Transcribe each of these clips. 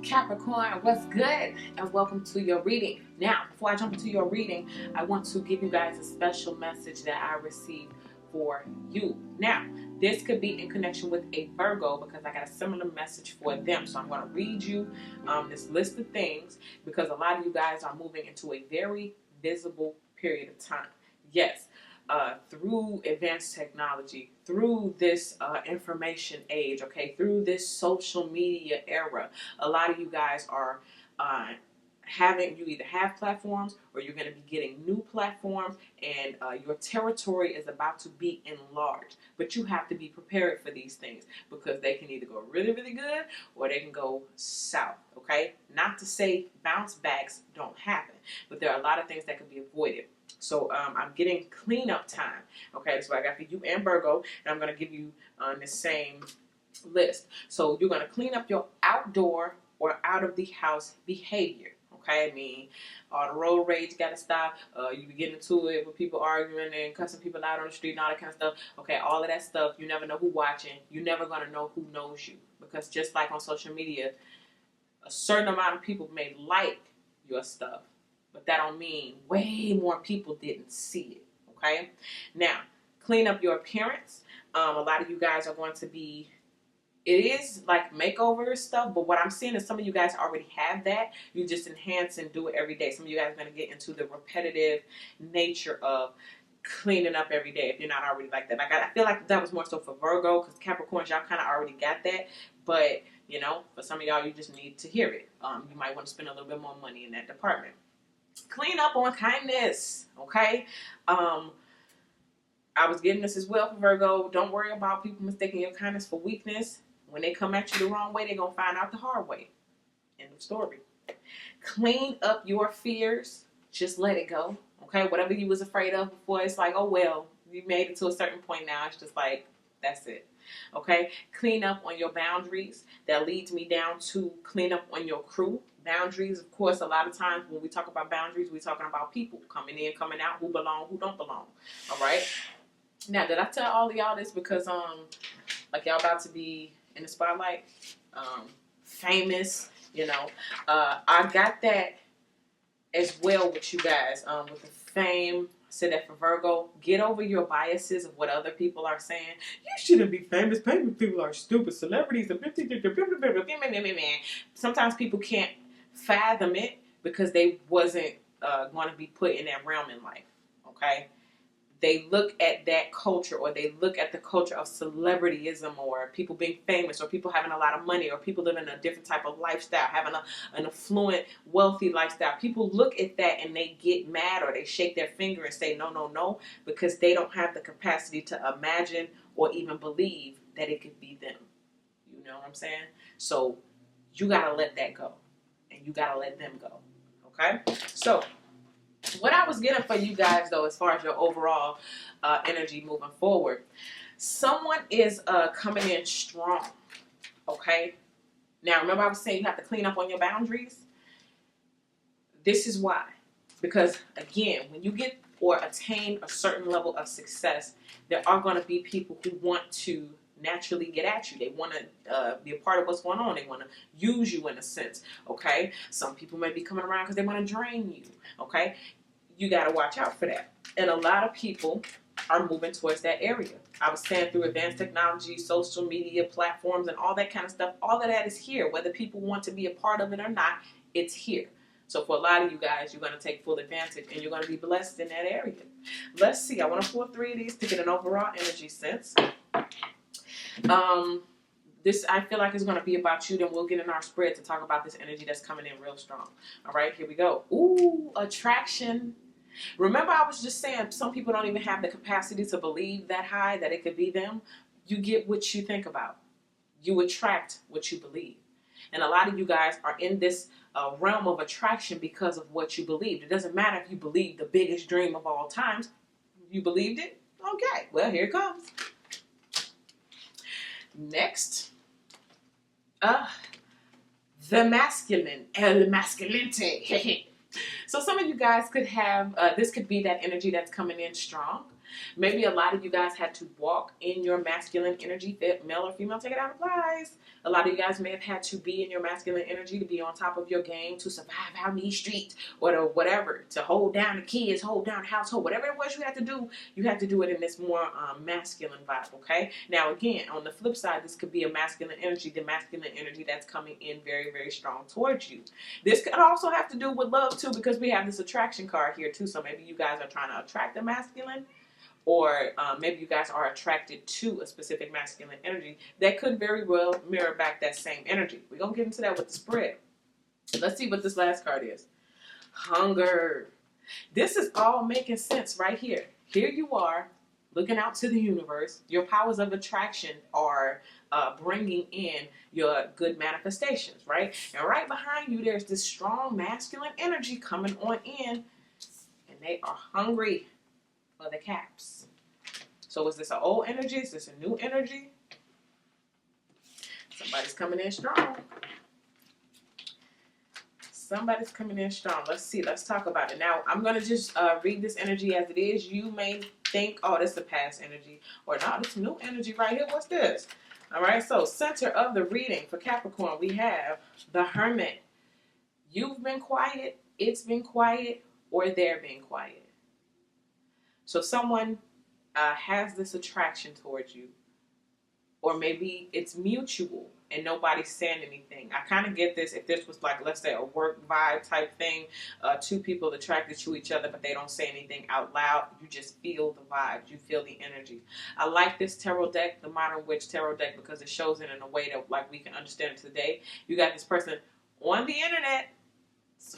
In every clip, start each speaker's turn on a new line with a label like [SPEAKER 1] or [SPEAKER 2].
[SPEAKER 1] Capricorn, what's good? And welcome to your reading. Now, before I jump into your reading, I want to give you guys a special message that I received for you. Now, this could be in connection with a Virgo because I got a similar message for them. So I'm going to read you this list of things because a lot of you guys are moving into a very visible period of time. Yes. Through advanced technology, through this information age, okay, through this social media era, a lot of you guys are you either have platforms or you're going to be getting new platforms, and your territory is about to be enlarged. But you have to be prepared for these things because they can either go really, really good or they can go south, okay? Not to say bounce backs don't happen, but there are a lot of things that can be avoided. So I'm getting cleanup time. Okay, that's what I got for you and Virgo, and I'm going to give you the same list. So you're going to clean up your outdoor or out of the house behavior. Okay, I mean, all the road rage got to stop. You be getting into it with people arguing and cussing people out on the street and all that kind of stuff. Okay, all of that stuff. You never know who's watching. You're never going to know who knows you, because just like on social media, a certain amount of people may like your stuff, but that don't mean way more people didn't see it, okay? Now, clean up your appearance. A lot of you guys are going to be, it is like makeover stuff, but what I'm seeing is some of you guys already have that. You just enhance and do it every day. Some of you guys are going to get into the repetitive nature of cleaning up every day if you're not already like that. I feel like that was more so for Virgo, because Capricorns, y'all kind of already got that, but, you know, for some of y'all, you just need to hear it. You might want to spend a little bit more money in that department. Clean up on kindness, okay? I was getting this as well for Virgo. Don't worry about people mistaking your kindness for weakness. When they come at you the wrong way, they're going to find out the hard way. End of story. Clean up your fears. Just let it go, okay? Whatever you was afraid of before, it's like, oh, well, you made it to a certain point now. It's just like, that's it, okay? Clean up on your boundaries. That leads me down to clean up on your crew. Boundaries, of course, a lot of times when we talk about boundaries, we're talking about people coming in, coming out, who belong, who don't belong. All right. Now, did I tell all of y'all this because like y'all about to be in the spotlight, famous, you know? I got that as well with you guys, with the fame. I said that for Virgo. Get over your biases of what other people are saying. You shouldn't be famous. Famous people are stupid. Celebrities are... Sometimes people can't fathom it because they wasn't going to be put in that realm in life, okay? They look at that culture, or they look at the culture of celebrityism, or people being famous, or people having a lot of money, or people living a different type of lifestyle, having an affluent, wealthy lifestyle. People look at that and they get mad, or they shake their finger and say, no, no, no, because they don't have the capacity to imagine or even believe that it could be them. You know what I'm saying? So you got to let that go. And you got to let them go. Okay? So what I was getting for you guys, though, as far as your overall energy moving forward, someone is coming in strong. Okay? Now, remember I was saying you have to clean up on your boundaries? This is why. Because, again, when you get or attain a certain level of success, there are going to be people who want to naturally get at you. They want to be a part of what's going on. They want to use you in a sense, okay? Some people may be coming around because they want to drain you, okay? You got to watch out for that. And a lot of people are moving towards that area. I was saying through advanced technology, social media platforms, and all that kind of stuff, all of that is here. Whether people want to be a part of it or not, it's here. So for a lot of you guys, you're going to take full advantage, and you're going to be blessed in that area. Let's see. I want to pull 3 of these to get an overall energy sense. This I feel like is going to be about you. Then we'll get in our spread to talk about this energy that's coming in real strong. All right, here we go. Ooh, attraction. Remember, I was just saying some people don't even have the capacity to believe that high, that it could be them. You get what you think about. You attract what you believe. And a lot of you guys are in this realm of attraction because of what you believed. It doesn't matter if you believe the biggest dream of all times. You believed it? Okay, well, here it comes. Next, the masculine, el masculente. So some of you guys could have, this could be that energy that's coming in strong. Maybe a lot of you guys had to walk in your masculine energy, male or female, take it out applies. A lot of you guys may have had to be in your masculine energy to be on top of your game, to survive out in these streets, or to whatever, to hold down the kids, hold down the household, whatever it was you had to do it in this more masculine vibe, okay? Now, again, on the flip side, this could be a masculine energy, the masculine energy that's coming in very, very strong towards you. This could also have to do with love, too, because we have this attraction card here, too, so maybe you guys are trying to attract the masculine, or maybe you guys are attracted to a specific masculine energy that could very well mirror back that same energy. We're going to get into that with the spread. Let's see what this last card is. Hunger. This is all making sense right here. Here you are, looking out to the universe. Your powers of attraction are bringing in your good manifestations, right? And right behind you, there's this strong masculine energy coming on in, and they are hungry for the caps. So is this an old energy? Is this a new energy? Somebody's coming in strong. Somebody's coming in strong. Let's see. Let's talk about it. Now, I'm going to just read this energy as it is. You may think, oh, this is a past energy. Or, no, this new energy right here. What's this? All right. So, center of the reading for Capricorn, we have the Hermit. You've been quiet. It's been quiet. Or they're being quiet. So someone has this attraction towards you, or maybe it's mutual and nobody's saying anything. I kind of get this if this was like, let's say, a work vibe type thing. Two people attracted to each other, but they don't say anything out loud. You just feel the vibes. You feel the energy. I like this tarot deck, the Modern Witch Tarot deck, because it shows it in a way that like we can understand it today. You got this person on the internet.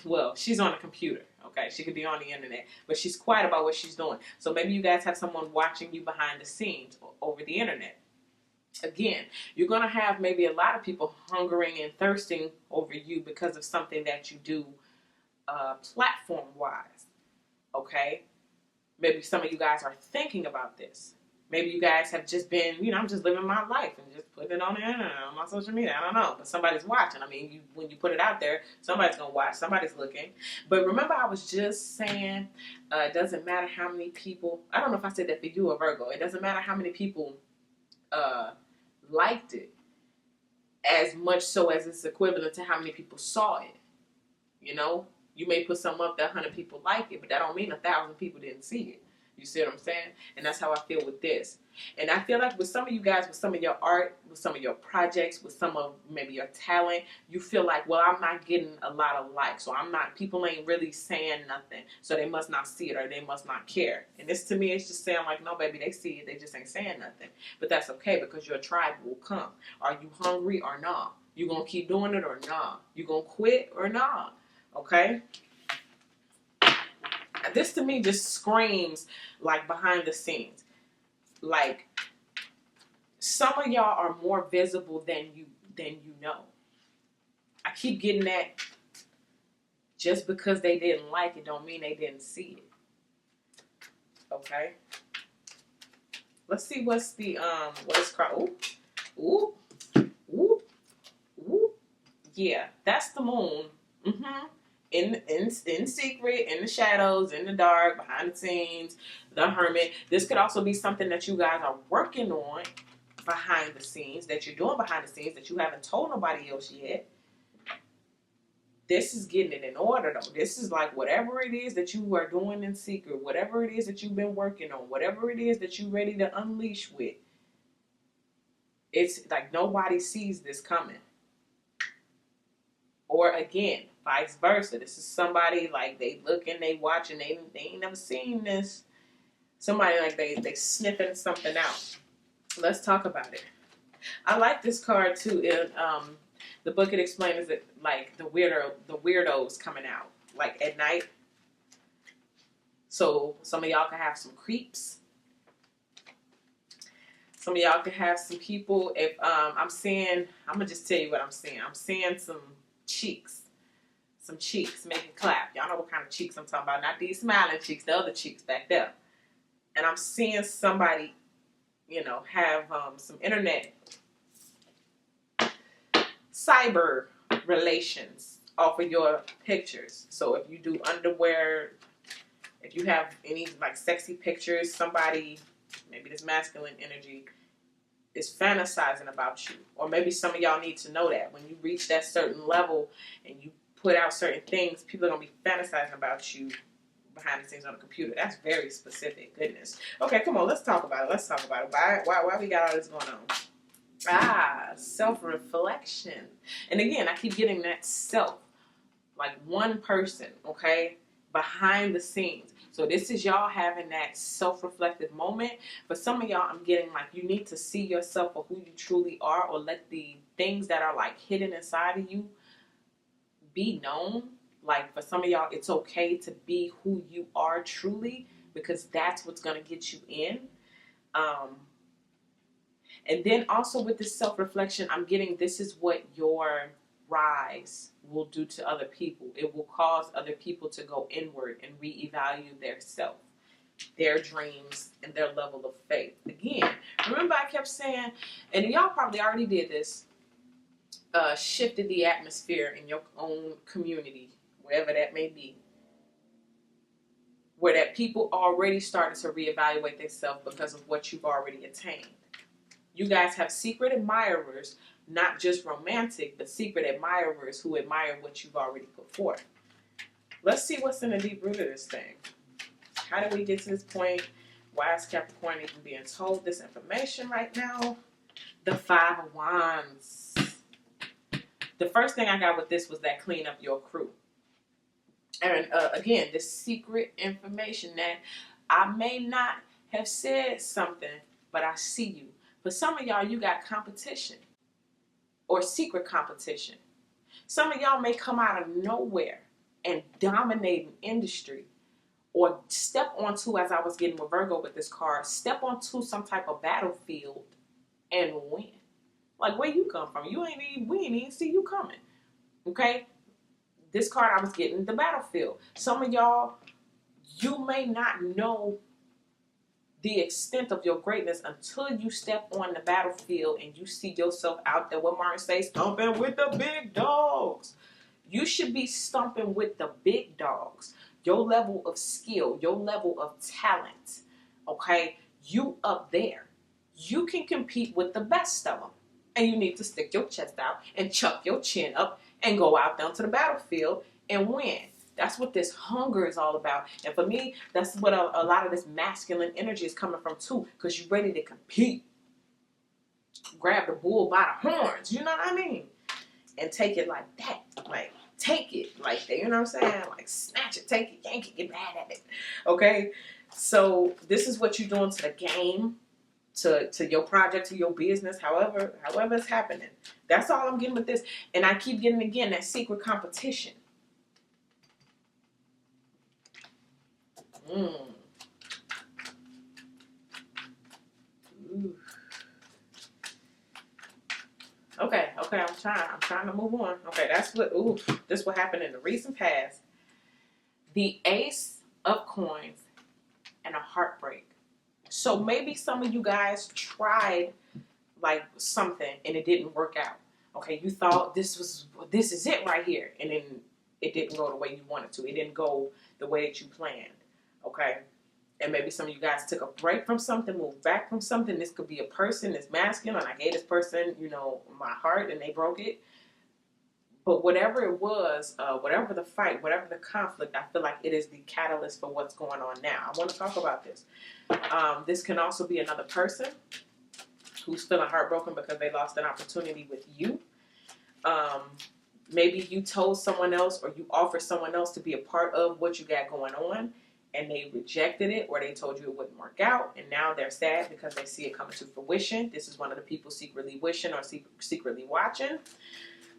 [SPEAKER 1] Well, she's on a computer. Okay, she could be on the internet, but she's quiet about what she's doing. So maybe you guys have someone watching you behind the scenes over the internet. Again, you're going to have maybe a lot of people hungering and thirsting over you because of something that you do platform-wise. Okay? Maybe some of you guys are thinking about this. Maybe you guys have just been, I'm just living my life and just putting it on the internet, on my social media. I don't know. But somebody's watching. I mean, when you put it out there, somebody's going to watch. Somebody's looking. But remember, I was just saying, it doesn't matter how many people, I don't know if I said that for you or Virgo. It doesn't matter how many people liked it, as much so as it's equivalent to how many people saw it. You may put something up that 100 people like it, but that don't mean 1,000 people didn't see it. You see what I'm saying? And that's how I feel with this. And I feel like with some of you guys, with some of your art, with some of your projects, with some of maybe your talent, you feel like, well, I'm not getting a lot of likes, or people ain't really saying nothing, so they must not see it, or they must not care. And this to me is just saying like, no, baby, they see it, they just ain't saying nothing. But that's okay, because your tribe will come. Are you hungry or not? You gonna keep doing it or not? You gonna quit or not? Okay? This to me just screams like behind the scenes. Like some of y'all are more visible than you know. I keep getting that. Just because they didn't like it don't mean they didn't see it. Okay. Let's see what's the what is called. Ooh. Ooh. Ooh. Yeah, that's the moon. In secret, in the shadows, in the dark, behind the scenes, the Hermit. This could also be something that you guys are working on behind the scenes, that you're doing behind the scenes, that you haven't told nobody else yet. This is getting it in order, though. This is like whatever it is that you are doing in secret, whatever it is that you've been working on, whatever it is that you're ready to unleash with. It's like nobody sees this coming. Or again, vice versa. This is somebody like they looking, they watching, they ain't never seen this. Somebody like they sniffing something out. Let's talk about it. I like this card too. The book it explains it like the weirdos coming out like at night. So some of y'all can have some creeps. Some of y'all can have some people. If I'm gonna just tell you what I'm seeing. I'm seeing some cheeks making clap. Y'all know what kind of cheeks I'm talking about. Not these smiling cheeks, the other cheeks back there. And I'm seeing somebody, have some internet cyber relations off of your pictures. So if you do underwear If you have any like sexy pictures, somebody, maybe this masculine energy, is fantasizing about you. Or maybe some of y'all need to know that when you reach that certain level and you put out certain things, people are going to be fantasizing about you behind the scenes on the computer. That's very specific. Goodness. Okay, come on, let's talk about it. Let's talk about it. Why we got all this going on? Self-reflection. And again, I keep getting that self. Like one person, okay, behind the scenes. So this is y'all having that self-reflective moment. For some of y'all, I'm getting like you need to see yourself for who you truly are, or let the things that are like hidden inside of you be known. Like for some of y'all, it's okay to be who you are truly, because that's what's going to get you in. And then also with this self-reflection, I'm getting this is what your rise will do to other people. It will cause other people to go inward and reevaluate their self, their dreams, and their level of faith. Again, remember I kept saying, and y'all probably already did this, shifted the atmosphere in your own community, wherever that may be, where that people already started to reevaluate themselves because of what you've already attained. You guys have secret admirers, not just romantic, but secret admirers who admire what you've already put forth. Let's see what's in the deep root of this thing. How did we get to this point? Why is Capricorn even being told this information right now? The Five of Wands. The first thing I got with this was that clean up your crew. And again, this secret information that I may not have said something, but I see you. For some of y'all, you got competition or secret competition. Some of y'all may come out of nowhere and dominate an industry, or step onto, as I was getting with Virgo with this card, step onto some type of battlefield and win. Like, where you come from? We ain't even see you coming. Okay? This card I was getting, the battlefield. Some of y'all, you may not know the extent of your greatness until you step on the battlefield and you see yourself out there, what Martin says, stomping with the big dogs. You should be stomping with the big dogs. Your level of skill, your level of talent, okay? You up there. You can compete with the best of them. And you need to stick your chest out and chuck your chin up and go out down to the battlefield and win. That's what this hunger is all about. And for me, that's what a lot of this masculine energy is coming from too, because you're ready to compete. Grab the bull by the horns, you know what I mean? And take it like that. Like, take it like that, you know what I'm saying? Like, snatch it, take it, yank it, get mad at it. Okay? So this is what you're doing to the game, to your project, to your business, however it's happening. That's all I'm getting with this. And I keep getting, again, that secret competition. Ooh. Okay, I'm trying to move on. Okay, this what happened in the recent past. The Ace of Coins and a heartbreak. So maybe some of you guys tried like something and it didn't work out. Okay, you thought this is it right here, and then it didn't go the way you wanted to. It didn't go the way that you planned. Okay, and maybe some of you guys took a break from something, moved back from something. This could be a person that's masculine. I gave this person, my heart, and they broke it. But whatever it was, whatever the fight, whatever the conflict, I feel like it is the catalyst for what's going on now. I want to talk about this. This can also be another person who's feeling heartbroken because they lost an opportunity with you. Maybe you told someone else, or you offered someone else to be a part of what you got going on, and they rejected it, or they told you it wouldn't work out, and now they're sad because they see it coming to fruition. This is one of the people secretly wishing or secretly watching.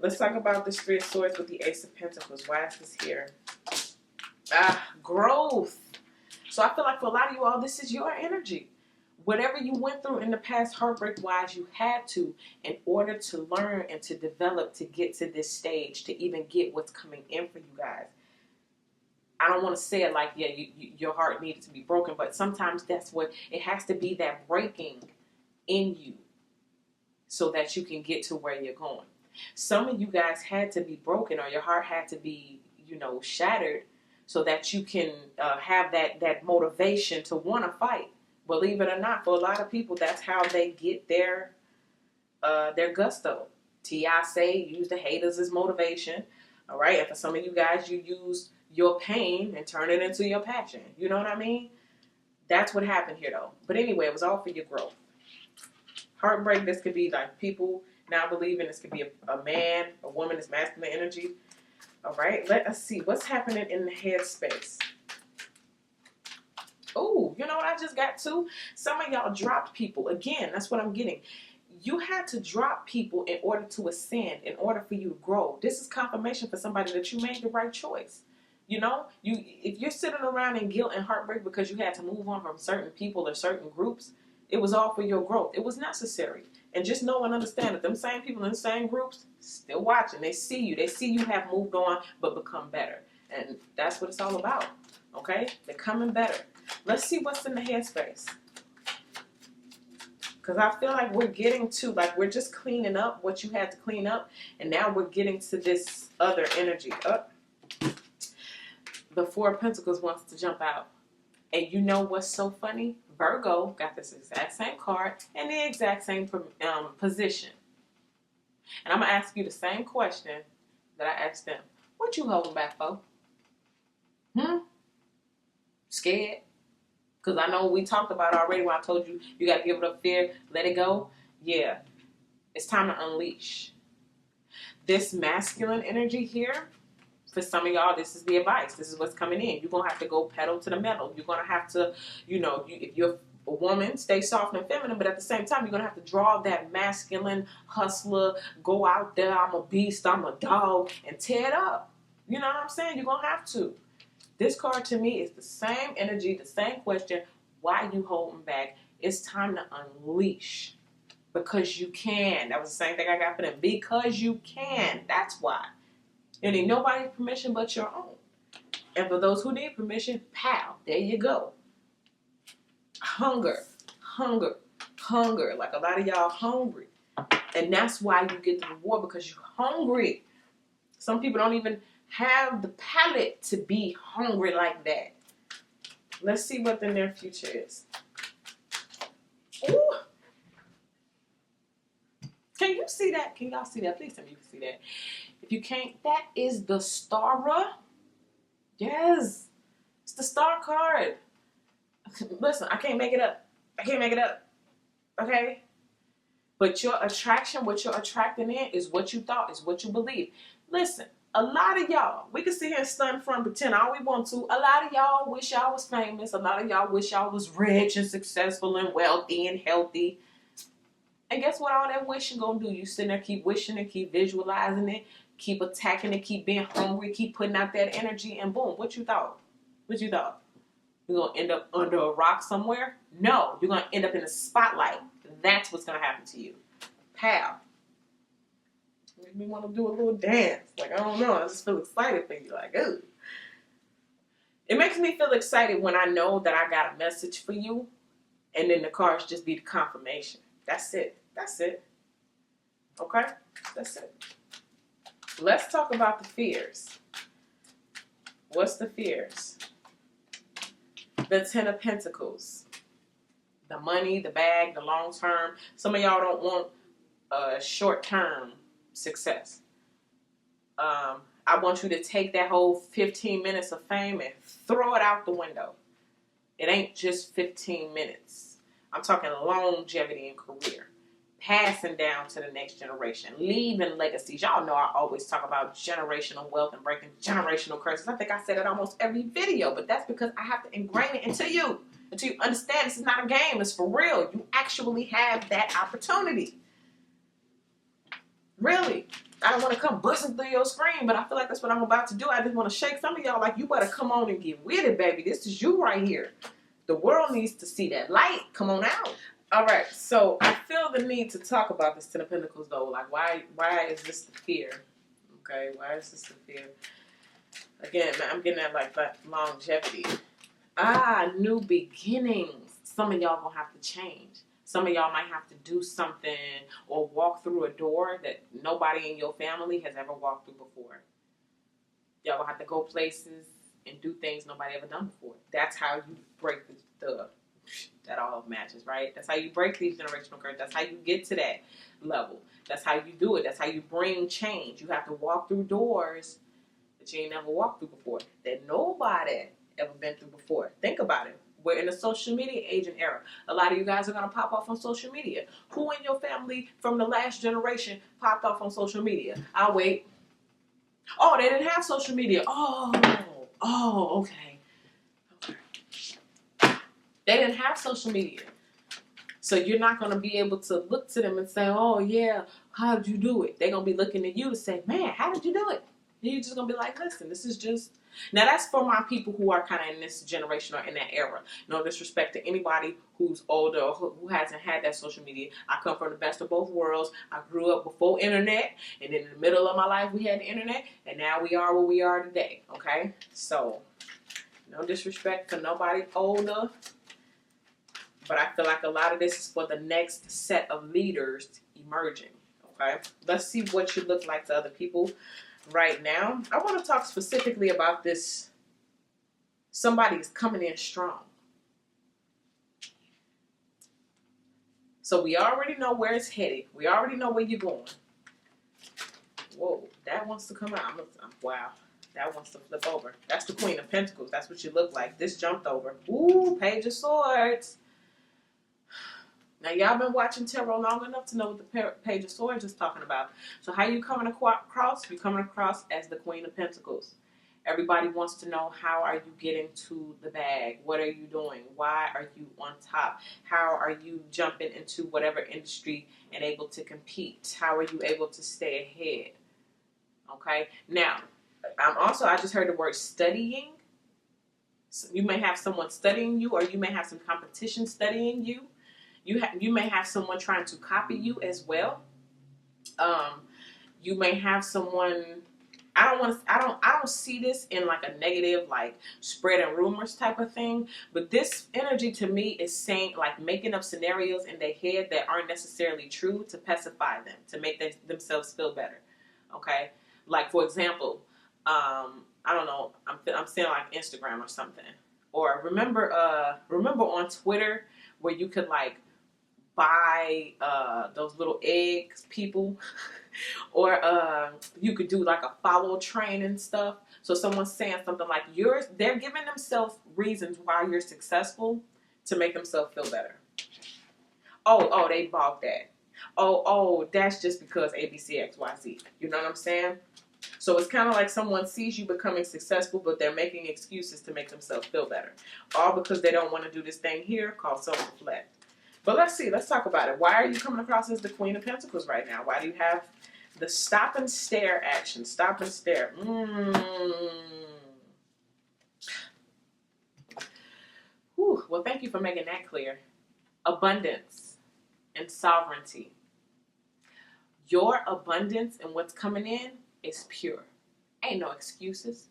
[SPEAKER 1] Let's talk about this Three of Swords with the Ace of Pentacles. Why is this here? Growth. So I feel like for a lot of you all, this is your energy. Whatever you went through in the past, heartbreak-wise, you had to in order to learn and to develop to get to this stage, to even get what's coming in for you guys. I don't want to say it like, your heart needed to be broken, but sometimes that's what it has to be, that breaking in you so that you can get to where you're going. Some of you guys had to be broken, or your heart had to be, shattered, so that you can have that motivation to want to fight. Believe it or not, for a lot of people, that's how they get their gusto. T.I. say, use the haters as motivation. All right, and for some of you guys, you use your pain and turn it into your passion. You know what I mean? That's what happened here, though. But anyway, it was all for your growth. Heartbreak, this could be like people now believing. This could be a man, a woman, is masculine energy. All right, let us see what's happening in the headspace. Oh, you know what I just got to? Some of y'all dropped people. Again, that's what I'm getting. You had to drop people in order to ascend, in order for you to grow. This is confirmation for somebody that you made the right choice. You know, if you're sitting around in guilt and heartbreak because you had to move on from certain people or certain groups, it was all for your growth. It was necessary. And just know and understand that them same people in the same groups still watching. They see you. They see you have moved on but become better. And that's what it's all about. Okay? Becoming better. Let's see what's in the headspace. Because I feel like we're getting to, like, we're just cleaning up what you had to clean up. And now we're getting to this other energy. The Four of Pentacles wants to jump out. And you know what's so funny? Virgo got this exact same card in the exact same position. And I'm going to ask you the same question that I asked them. What you holding back for? Scared? Because I know we talked about already when I told you, you got to give it up fear, let it go. Yeah. It's time to unleash. This masculine energy here, for some of y'all, this is the advice. This is what's coming in. You're going to have to go pedal to the metal. You're going to have to, if you're a woman, stay soft and feminine, but at the same time, you're going to have to draw that masculine hustler, go out there, I'm a beast, I'm a dog, and tear it up. You know what I'm saying? You're going to have to. This card to me is the same energy, the same question. Why you holding back? It's time to unleash. Because you can. That was the same thing I got for them. Because you can. That's why. You need nobody's permission but your own. And for those who need permission, pow, there you go. Hunger. Like a lot of y'all hungry. And that's why you get the reward, because you're hungry. Some people don't even have the palate to be hungry like that. Let's see what the near future is. Ooh. Can you see that? Can y'all see that? Please tell me you can see that. If you can't, that is the Star. Yes. It's the Star card. Listen, I can't make it up. Okay? But your attraction, what you're attracting in is what you thought, is what you believe. Listen. A lot of y'all, we can sit here and stun front, pretend all we want to. A lot of y'all wish y'all was famous. A lot of y'all wish y'all was rich and successful and wealthy and healthy. And guess what all that wishing gonna do? You sitting there, keep wishing and keep visualizing it, keep attacking it, keep being hungry, keep putting out that energy, and boom, what you thought? You're gonna end up under a rock somewhere? No, you're gonna end up in the spotlight. That's what's gonna happen to you. Pow. Make me want to do a little dance. Like, I don't know. I just feel excited for you. Like, ooh. It makes me feel excited when I know that I got a message for you, and then the cards just be the confirmation. That's it. Okay? That's it. Let's talk about the fears. What's the fears? The Ten of Pentacles. The money, the bag, the long term. Some of y'all don't want short term success. I want you to take that whole 15 minutes of fame and throw it out the window. It ain't just 15 minutes. I'm talking longevity in career. Passing down to the next generation. Leaving legacies. Y'all know I always talk about generational wealth and breaking generational curses. I think I said it almost every video, but that's because I have to ingrain it into you. Until you understand this is not a game. It's for real. You actually have that opportunity. Really. I don't want to come busting through your screen, but I feel like that's what I'm about to do. I just want to shake some of y'all like, you better come on and get with it, baby. This is you right here. The world needs to see that light. Come on out. All right, so I feel the need to talk about this Ten of Pentacles, though. Like, why is this the fear? Okay, why is this the fear? Again, I'm getting at, like, that longevity. New beginnings. Some of y'all gonna have to change. Some of y'all might have to do something or walk through a door that nobody in your family has ever walked through before. Y'all gonna have to go places and do things nobody ever done before. That's how you break that all matches, right? That's how you break these generational curses. That's how you get to that level. That's how you do it. That's how you bring change. You have to walk through doors that you ain't never walked through before, that nobody ever been through before. Think about it. We're in a social media age and era. A lot of you guys are going to pop off on social media. Who in your family from the last generation popped off on social media? I'll wait. Oh, they didn't have social media. Oh, okay. They didn't have social media. So you're not going to be able to look to them and say, oh, yeah, how did you do it? They're going to be looking at you to say, man, how did you do it? And you're just going to be like, listen, this is just... Now, that's for my people who are kind of in this generation or in that era. No disrespect to anybody who's older or who hasn't had that social media. I come from the best of both worlds. I grew up before internet, and in the middle of my life, we had the internet, and now we are where we are today, okay? So, no disrespect to nobody older, but I feel like a lot of this is for the next set of leaders emerging, okay? Let's see what you look like to other people. Right now, I want to talk specifically about this. Somebody is coming in strong. So we already know where it's headed. We already know where you're going. Whoa, that wants to come out. Wow, that wants to flip over. That's the Queen of Pentacles. That's what you look like. This jumped over. Ooh, Page of Swords. Now, y'all been watching tarot long enough to know what the Page of Swords is talking about. So how you coming across? You're coming across as the Queen of Pentacles. Everybody wants to know, how are you getting to the bag? What are you doing? Why are you on top? How are you jumping into whatever industry and able to compete? How are you able to stay ahead? Okay. Now, I just heard the word studying. So you may have someone studying you, or you may have some competition studying you. You may have someone trying to copy you as well. You may have someone. I don't see this in like a negative, like spreading rumors type of thing. But this energy to me is saying, like, making up scenarios in their head that aren't necessarily true to pacify them, to make themselves feel better. Okay, like for example, I don't know. I'm saying like Instagram or something. Or remember on Twitter where you could like buy those little eggs people or you could do like a follow train and stuff. So someone's saying something like they're giving themselves reasons why you're successful to make themselves feel better. Oh, they bought that. Oh, that's just because ABCXYZ. You know what I'm saying? So it's kind of like someone sees you becoming successful, but they're making excuses to make themselves feel better. All because they don't want to do this thing here called self-reflect. But let's talk about it. Why are you coming across as the Queen of Pentacles right now? Why do you have the stop and stare action? Stop and stare. Whew. Well, thank you for making that clear. Abundance and sovereignty. Your abundance and what's coming in is pure. Ain't no excuses.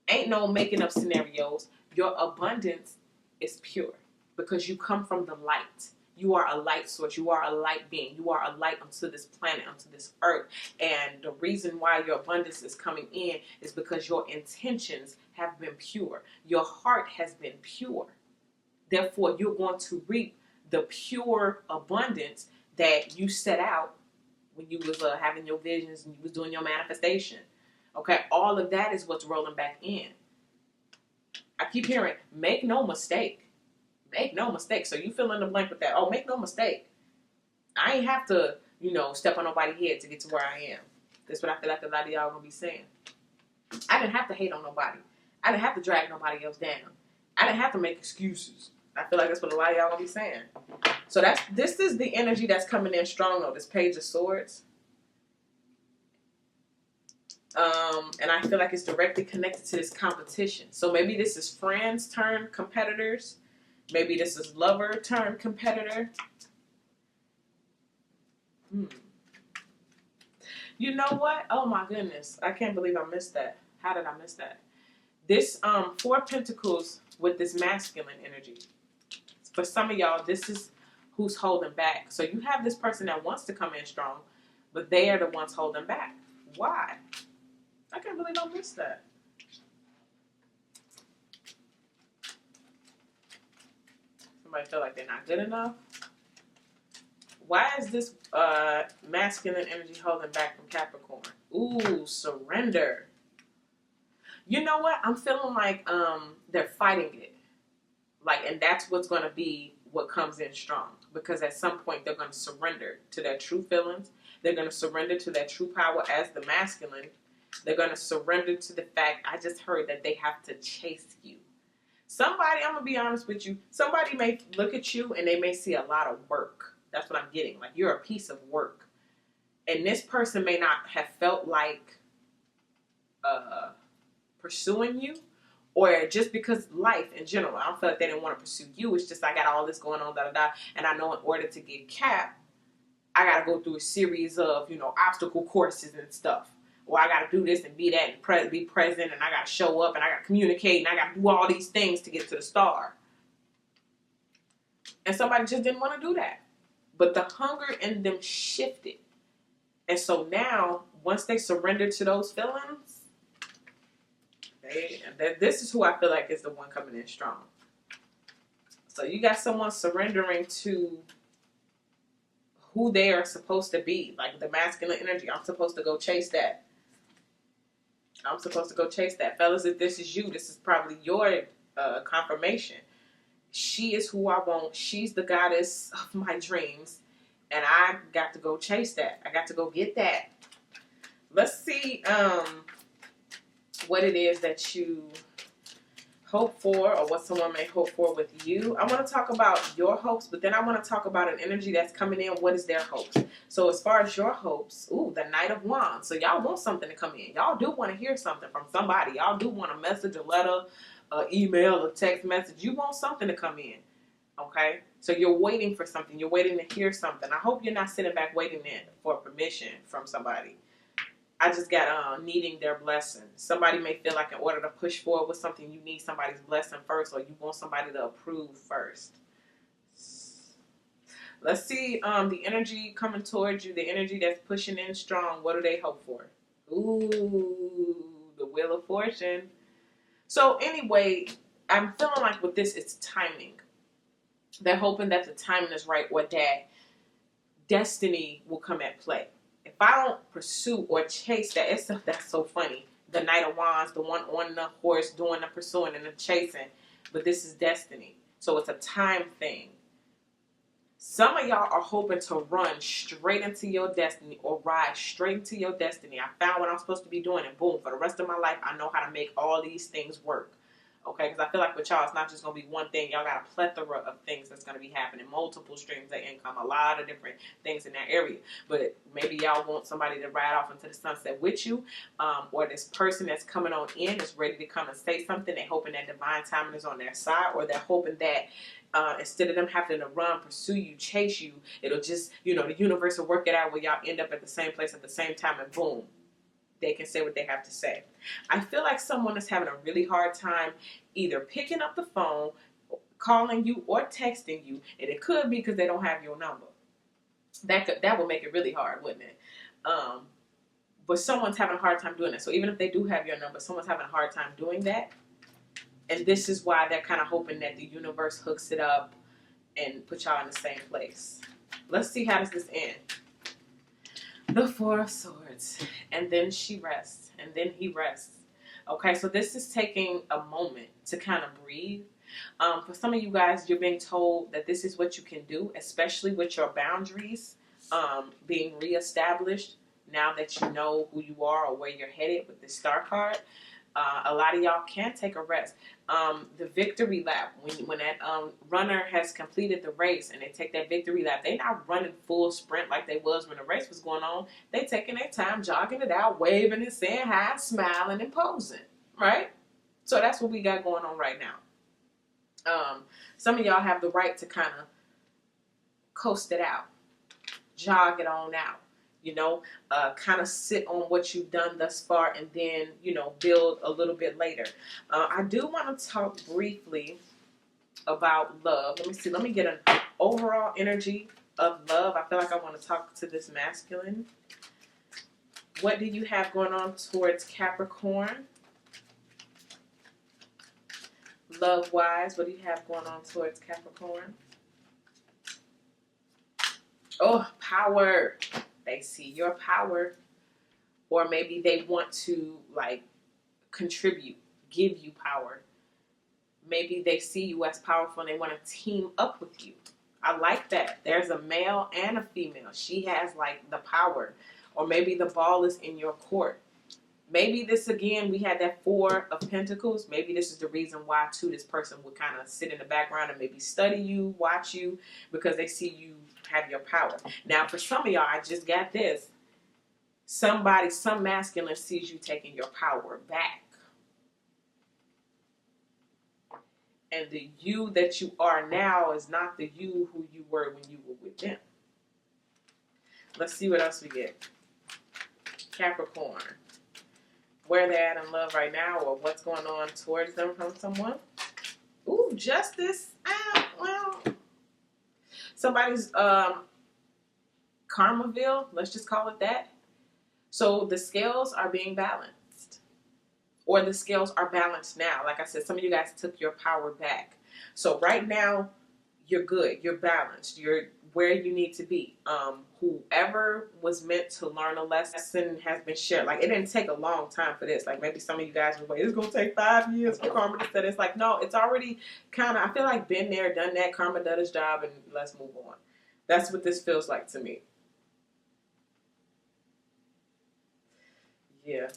[SPEAKER 1] Ain't no making up scenarios. Your abundance is pure. Because you come from the light. You are a light source. You are a light being. You are a light onto this planet, onto this earth. And the reason why your abundance is coming in is because your intentions have been pure. Your heart has been pure. Therefore, you're going to reap the pure abundance that you set out when you was having your visions and you was doing your manifestation. Okay, all of that is what's rolling back in. I keep hearing, make no mistake. Make no mistake. So you fill in the blank with that. Oh, make no mistake. I ain't have to, step on nobody's head to get to where I am. That's what I feel like a lot of y'all gonna be saying. I didn't have to hate on nobody. I didn't have to drag nobody else down. I didn't have to make excuses. I feel like that's what a lot of y'all gonna be saying. So this is the energy that's coming in strong though. This Page of Swords. And I feel like it's directly connected to this competition. So maybe this is friends turned competitors. Maybe this is lover turned competitor. You know what? Oh my goodness. I can't believe I missed that. How did I miss that? This Four of Pentacles with this masculine energy. For some of y'all, this is who's holding back. So you have this person that wants to come in strong, but they are the ones holding back. Why? I can't believe I missed that. Somebody feel like they're not good enough. Why is this masculine energy holding back from Capricorn? Ooh, surrender. You know what? I'm feeling like they're fighting it. Like, and that's what's going to be what comes in strong. Because at some point, they're going to surrender to their true feelings. They're going to surrender to their true power as the masculine. They're going to surrender to the fact, I just heard that they have to chase you. Somebody, I'm going to be honest with you, somebody may look at you and they may see a lot of work. That's what I'm getting. Like, you're a piece of work. And this person may not have felt like pursuing you, or just because life in general. I don't feel like they didn't want to pursue you. It's just I got all this going on, and I know in order to get Cap, I got to go through a series of, obstacle courses and stuff. Or I got to do this and be that and be present, and I got to show up, and I got to communicate, and I got to do all these things to get to the star. And somebody just didn't want to do that. But the hunger in them shifted. And so now, once they surrendered to those feelings, this is who I feel like is the one coming in strong. So you got someone surrendering to who they are supposed to be. Like the masculine energy. I'm supposed to go chase that. I'm supposed to go chase that. Fellas, if this is you, this is probably your confirmation. She is who I want. She's the goddess of my dreams. And I got to go chase that. I got to go get that. Let's see what it is that you hope for, or what someone may hope for with you. I want to talk about your hopes, but then I want to talk about an energy that's coming in. What is their hopes? So as far as your hopes, the Knight of Wands. So y'all want something to come in. Y'all do want to hear something from somebody. Y'all do want a message, a letter, an email, a text message. You want something to come in. Okay? So you're waiting for something. You're waiting to hear something. I hope you're not sitting back waiting for permission from somebody. I just got needing their blessing. Somebody may feel like in order to push forward with something, you need somebody's blessing first, or you want somebody to approve first. Let's see the energy coming towards you, the energy that's pushing in strong. What do they hope for? Ooh, the Wheel of Fortune. So anyway, I'm feeling like with this, it's timing. They're hoping that the timing is right, or that destiny will come at play. If I don't pursue or chase that, that's so funny. The Knight of Wands, the one on the horse doing the pursuing and the chasing. But this is destiny. So it's a time thing. Some of y'all are hoping to run straight into your destiny, or ride straight into your destiny. I found what I'm supposed to be doing, and boom, for the rest of my life, I know how to make all these things work. Okay, because I feel like with y'all, it's not just going to be one thing. Y'all got a plethora of things that's going to be happening. Multiple streams of income. A lot of different things in that area. But maybe y'all want somebody to ride off into the sunset with you. Or this person that's coming on in is ready to come and say something. They're hoping that divine timing is on their side. Or they're hoping that instead of them having to run, pursue you, chase you, it'll just, the universe will work it out where y'all end up at the same place at the same time, and boom, they can say what they have to say. I feel like someone is having a really hard time either picking up the phone, calling you, or texting you. And it could be because they don't have your number. That would make it really hard, wouldn't it? But someone's having a hard time doing that. So even if they do have your number, someone's having a hard time doing that. And this is why they're kind of hoping that the universe hooks it up and put y'all in the same place. Let's see, how does this end? The Four of Swords. And then she rests. And then he rests. Okay, so this is taking a moment to kind of breathe. For some of you guys, you're being told that this is what you can do, especially with your boundaries being reestablished now that you know who you are or where you're headed with the Star card. A lot of y'all can take a rest. The victory lap, when that runner has completed the race and they take that victory lap, they're not running full sprint like they was when the race was going on. They taking their time, jogging it out, waving and saying hi, smiling and posing, right? So that's what we got going on right now. Some of y'all have the right to kind of coast it out, jog it on out. Kind of sit on what you've done thus far, and then, build a little bit later. I do want to talk briefly about love. Let me see. Let me get an overall energy of love. I feel like I want to talk to this masculine. What do you have going on towards Capricorn? Love-wise, what do you have going on towards Capricorn? Oh, power. They see your power. Or maybe they want to, like, contribute, give you power. Maybe they see you as powerful and they want to team up with you. I like that. There's a male and a female. She has, like, the power. Or maybe the ball is in your court. Maybe this, again, we had that 4 of Pentacles. Maybe this is the reason why, too, this person would kind of sit in the background and maybe study you, watch you, because they see you have your power. Now, for some of y'all, I just got this. Some masculine sees you taking your power back. And the you that you are now is not the you who you were when you were with them. Let's see what else we get. Capricorn. Where they're at in love right now, or what's going on towards them from someone. Ooh, justice. Well, somebody's Karmaville, let's just call it that. So the scales are being balanced, or the scales are balanced now. Like I said, some of you guys took your power back. So right now, you're good. You're balanced. You're where you need to be. Whoever was meant to learn a lesson has been shared. Like, it didn't take a long time for this. Like, maybe some of you guys were waiting, it's going to take 5 years for karma to set. It's like, no, it's already kind of, I feel like been there, done that. Karma done its job, and let's move on. That's what this feels like to me. Yeah.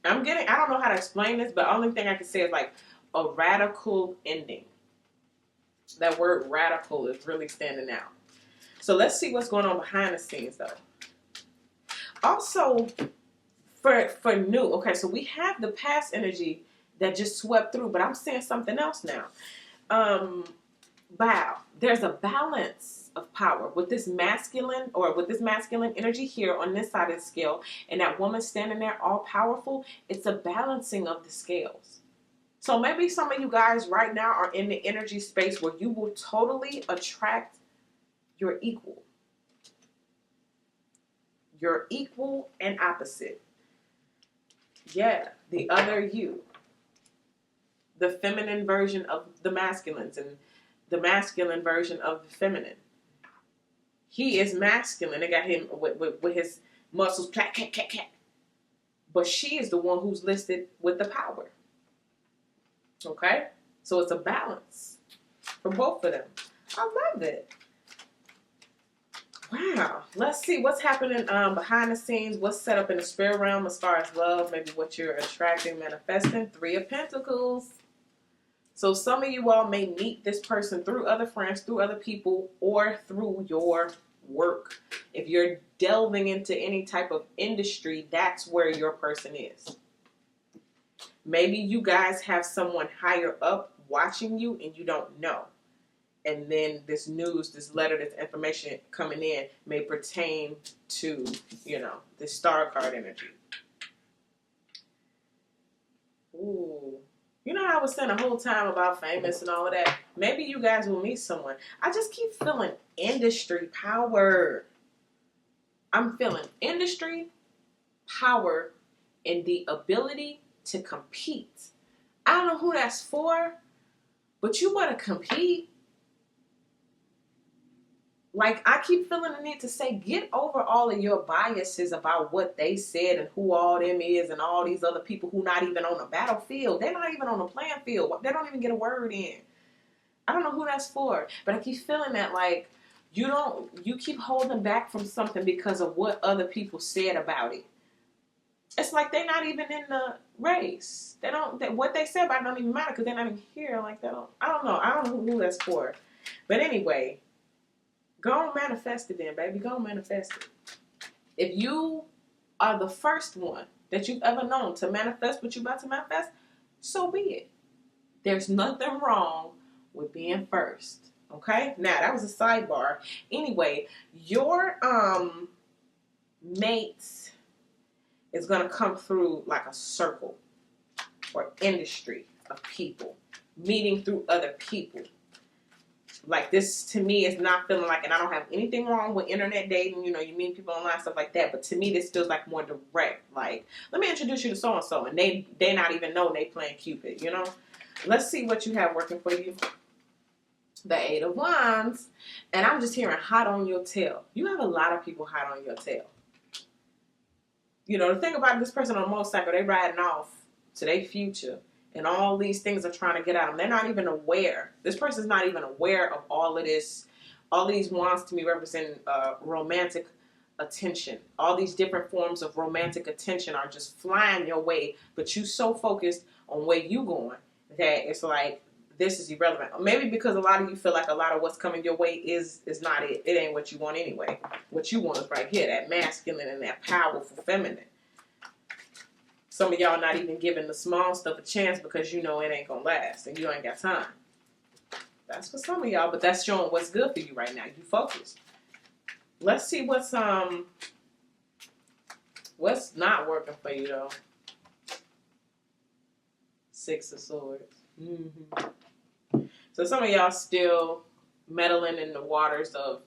[SPEAKER 1] I don't know how to explain this, but the only thing I can say is like a radical ending. That word radical is really standing out. So let's see what's going on behind the scenes, though. Also, for new, okay, so we have the past energy that just swept through, but I'm seeing something else now. Wow, there's a balance of power with this masculine energy here on this side of the scale, and that woman standing there all powerful. It's a balancing of the scales. So maybe some of you guys right now are in the energy space where you will totally attract your equal. Your equal and opposite. Yeah, the other you. The feminine version of the masculines and the masculine version of the feminine. He is masculine. They got him with his muscles, clack, clack, clack, clack. But she is the one who's listed with the power. Okay? So it's a balance for both of them. I love it. Wow. Let's see what's happening behind the scenes. What's set up in the spirit realm as far as love. Maybe what you're attracting, manifesting. 3 of Pentacles. So some of you all may meet this person through other friends, through other people, or through your work. If you're delving into any type of industry, that's where your person is. Maybe you guys have someone higher up watching you and you don't know. And then this news, this letter, this information coming in may pertain to, this star card energy. Ooh. You know how I was saying the whole time about famous and all of that? Maybe you guys will meet someone. I just keep feeling industry power. I'm feeling industry power and the ability to compete. I don't know who that's for, but you want to compete. Like, I keep feeling the need to say, get over all of your biases about what they said and who all them is and all these other people who not even on the battlefield. They're not even on the playing field. They don't even get a word in. I don't know who that's for, but I keep feeling that, like, you keep holding back from something because of what other people said about it. It's like they're not even in the race. What they said about it don't even matter because they're not even here. Like, I don't know. I don't know who that's for. But anyway, go and manifest it then, baby. Go and manifest it. If you are the first one that you've ever known to manifest what you're about to manifest, so be it. There's nothing wrong with being first. Okay? Now, that was a sidebar. Anyway, your mate is going to come through like a circle or industry of people, meeting through other people. Like, this to me is not feeling like, and I don't have anything wrong with internet dating, you meet people online, stuff like that, but to me this feels like more direct. Like, let me introduce you to so-and-so, and they not even know they playing Cupid, Let's see what you have working for you. The Eight of Wands. And I'm just hearing hot on your tail. You have a lot of people hot on your tail. You know, the thing about this person on a motorcycle, they riding off to their future. And all these things are trying to get at them. They're not even aware. This person's not even aware of all of this. All these wands to me represent romantic attention. All these different forms of romantic attention are just flying your way. But you so focused on where you going that it's like, this is irrelevant. Maybe because a lot of you feel like a lot of what's coming your way is not it. It ain't what you want anyway. What you want is right here, that masculine and that powerful feminine. Some of y'all not even giving the small stuff a chance because you know it ain't going to last and you ain't got time. That's for some of y'all, but that's showing what's good for you right now. You focus. Let's see what's not working for you though. Six of Swords. Mm-hmm. So some of y'all still meddling in the waters of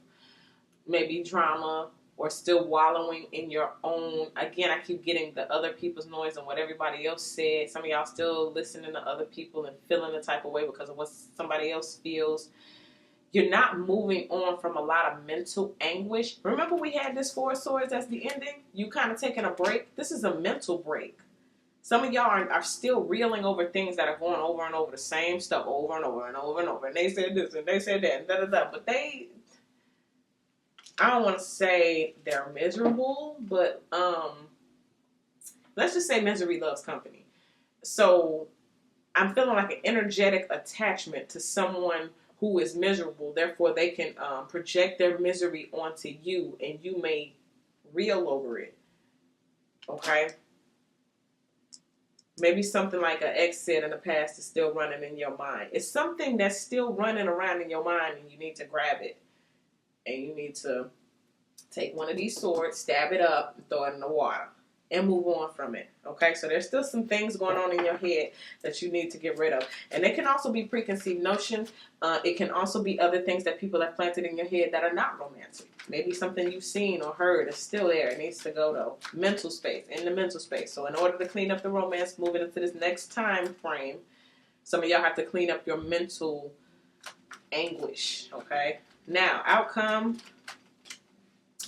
[SPEAKER 1] maybe drama or still wallowing in your own. Again, I keep getting the other people's noise and what everybody else said. Some of y'all still listening to other people and feeling the type of way because of what somebody else feels. You're not moving on from a lot of mental anguish. Remember we had this Four of Swords as the ending? You kind of taking a break. This is a mental break. Some of y'all are still reeling over things that are going over and over the same stuff over and over and over and over. And they said this and they said that and da-da-da. But I don't want to say they're miserable, but let's just say misery loves company. So I'm feeling like an energetic attachment to someone who is miserable. Therefore, they can project their misery onto you and you may reel over it. Okay? Maybe something like an ex said in the past is still running in your mind. It's something that's still running around in your mind and you need to grab it. And you need to take one of these swords, stab it up, and throw it in the water. And move on from it. Okay? So there's still some things going on in your head that you need to get rid of. And it can also be preconceived notions. It can also be other things that people have planted in your head that are not romantic. Maybe something you've seen or heard is still there. It needs to go though. Mental space. In the mental space. So in order to clean up the romance, moving into this next time frame, some of y'all have to clean up your mental anguish. Okay? Now, outcome.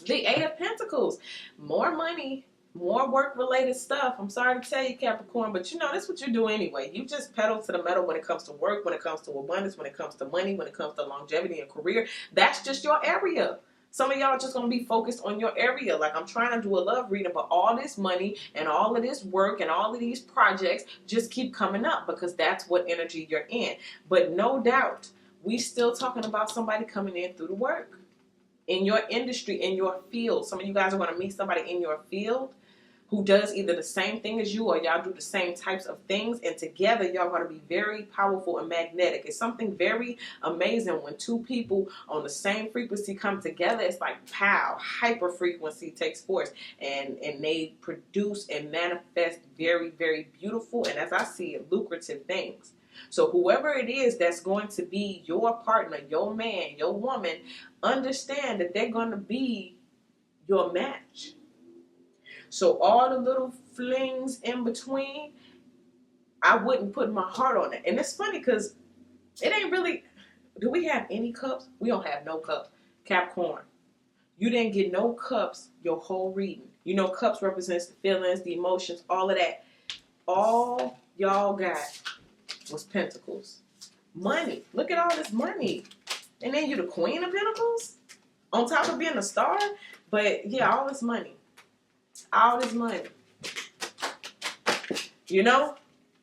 [SPEAKER 1] The Eight of Pentacles. More money. More work-related stuff. I'm sorry to tell you, Capricorn, but you know, that's what you do anyway. You just pedal to the metal when it comes to work, when it comes to abundance, when it comes to money, when it comes to longevity and career. That's just your area. Some of y'all are just going to be focused on your area. Like, I'm trying to do a love reading, but all this money and all of this work and all of these projects just keep coming up because that's what energy you're in. But no doubt, we still talking about somebody coming in through the work. In your industry, in your field. Some of you guys are going to meet somebody in your field who does either the same thing as you or y'all do the same types of things, and together y'all are going to be very powerful and magnetic. It's something very amazing when two people on the same frequency come together. It's like pow, hyper frequency takes force, and they produce and manifest very, very beautiful, and as I see it, lucrative things. So whoever it is that's going to be your partner, your man, your woman, understand that they're going to be your match. So all the little flings in between, I wouldn't put my heart on it. And it's funny because it ain't really, do we have any cups? We don't have no cups. Capricorn, you didn't get no cups your whole reading. You know, cups represents the feelings, the emotions, all of that. All y'all got was pentacles. Money. Look at all this money. And then you the Queen of Pentacles? On top of being a star? But yeah, all this money. All this money, you know,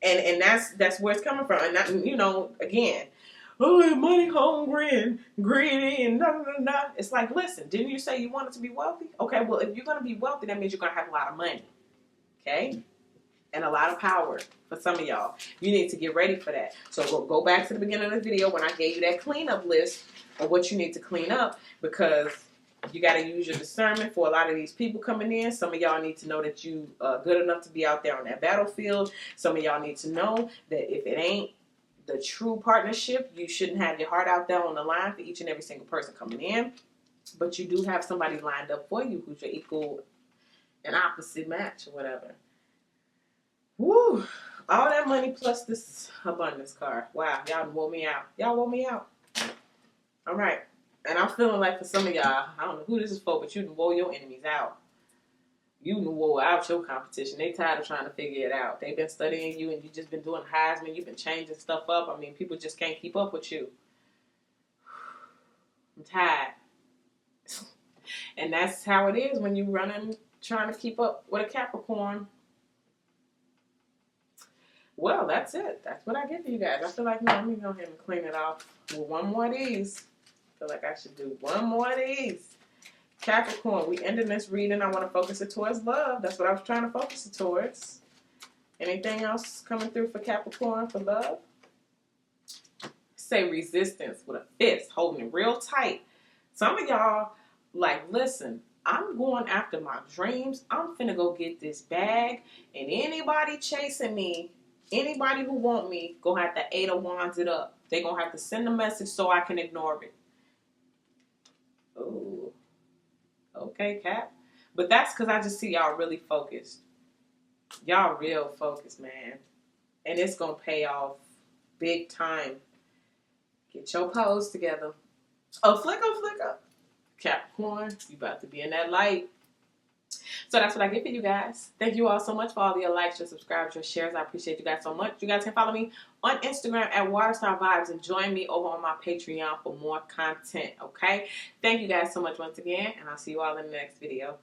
[SPEAKER 1] and that's where it's coming from. And that, you know, again, oh, money hungry and greedy and nah, nah, nah. It's like, listen, didn't you say you wanted to be wealthy? Okay, well, if you're going to be wealthy, that means you're going to have a lot of money, okay, and a lot of power. For some of y'all, you need to get ready for that. So go back to the beginning of the video when I gave you that cleanup list of what you need to clean up, because you got to use your discernment for a lot of these people coming in. Some of y'all need to know that you are good enough to be out there on that battlefield. Some of y'all need to know that if it ain't the true partnership, you shouldn't have your heart out there on the line for each and every single person coming in. But you do have somebody lined up for you who's your equal and opposite match or whatever. Woo! All that money plus this abundance card. Wow, y'all wore me out. Y'all wore me out. All right. And I'm feeling like for some of y'all, I don't know who this is for, but you wore your enemies out. You wore out your competition. They tired of trying to figure it out. They've been studying you and you just been doing Heisman. You've been changing stuff up. I mean, people just can't keep up with you. I'm tired. And that's how it is when you're running, trying to keep up with a Capricorn. Well, that's it. That's what I get for you guys. I feel like, no, let me go ahead and clean it off with one more of these. I feel like I should do one more of these. Capricorn, we ended this reading. I want to focus it towards love. That's what I was trying to focus it towards. Anything else coming through for Capricorn for love? Say resistance with a fist, holding it real tight. Some of y'all, like, listen, I'm going after my dreams. I'm finna go get this bag. And anybody chasing me, anybody who want me, gonna have to 8 of Wands it up. They gonna have to send a message so I can ignore it. Ooh. Okay, Cap. But that's because I just see y'all really focused. Y'all real focused, man. And it's going to pay off big time. Get your pose together. Oh, flicker. Capricorn, you about to be in that light. So that's what I get for you guys. Thank you all so much for all your likes, your subscribes, your shares. I appreciate you guys so much. You guys can follow me on Instagram at Waterstar Vibes and join me over on my Patreon for more content, okay? Thank you guys so much once again, and I'll see you all in the next video.